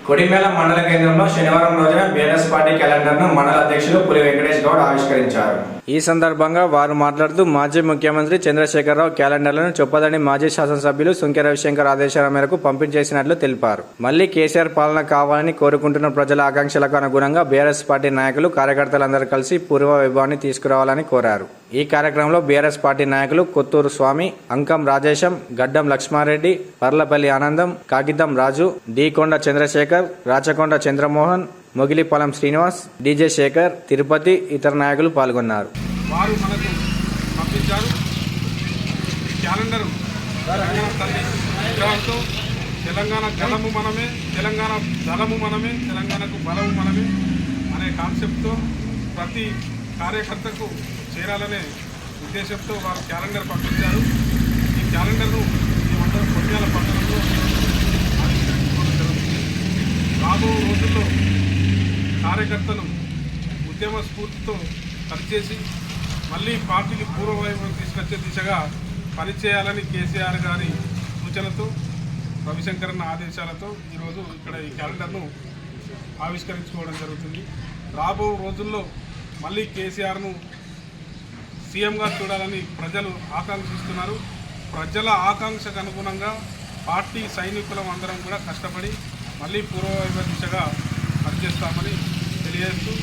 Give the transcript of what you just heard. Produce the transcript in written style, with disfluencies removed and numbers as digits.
కొడిమేల మండల కేంద్రంలో శనివారం రోజున బీఆర్ఎస్ పార్టీ క్యాలెండర్ను మండల అధ్యక్షులు పులి వెంకటేష్ గౌడ్ ఆవిష్కరించారు. ఈ సందర్భంగా వారు మాట్లాడుతూ మాజీ ముఖ్యమంత్రి చంద్రశేఖరరావు క్యాలెండర్లను చొప్పదని మాజీ శాసనసభ్యులు సుంకె రవిశంకర్ ఆదేశాల మేరకు పంపిణీ చేసినట్లు తెలిపారు. మళ్లీ కేసీఆర్ పాలన కావాలని కోరుకుంటున్న ప్రజల ఆకాంక్షలకు అనుగుణంగా బీఆర్ఎస్ పార్టీ నాయకులు కార్యకర్తలందరూ కలిసి పూర్వ వైభవాన్ని తీసుకురావాలని కోరారు. ఈ కార్యక్రమంలో బీఆర్ఎస్ పార్టీ నాయకులు కొత్తూరు స్వామి, అంకం రాజేశం, గడ్డం లక్ష్మారెడ్డి, పర్లపల్లి ఆనందం, కాగితం రాజు, కొండ చంద్రశేఖర్, రాచకొండ చంద్రమోహన్, మొగిలిపాలెం శ్రీనివాస్, డీజే శేఖర్, తిరుపతి ఇతర నాయకులు పాల్గొన్నారు. వారు మనకు పంపించారు. ఈ క్యాలెండర్ తెలంగాణ జలము మనమే, తెలంగాణ దళము మనమే, తెలంగాణకు బలము మనమే అనే కాన్సెప్ట్తో ప్రతి కార్యకర్తకు చేరాలనే ఉద్దేశంతో వారు క్యాలెండర్ పంపించారు. ఈ క్యాలెండర్ను ఈ మండలం కొడిమేల పట్టణంలో ఆవిష్కరించుకోవడం జరుగుతుంది. రాబో రోజుల్లో కార్యకర్తలు ఉద్యమ స్ఫూర్తితో పనిచేసి మళ్ళీ పార్టీకి పూర్వవైభవం తీసుకొచ్చే దిశగా పనిచేయాలని కేసీఆర్ గారి సూచనతో, రవిశంకరన్న ఆదేశాలతో ఈరోజు ఇక్కడ ఈ క్యాలెండర్ను ఆవిష్కరించుకోవడం జరుగుతుంది. రాబో రోజుల్లో మళ్ళీ కేసీఆర్ను సీఎంగా చూడాలని ప్రజలు ఆకాంక్షిస్తున్నారు. ప్రజల ఆకాంక్షకు అనుగుణంగా పార్టీ సైనికులం అందరం కూడా కష్టపడి మళ్ళీ పూర్వవైభవ దిశగా పనిచేస్తామని తెలియజేస్తూ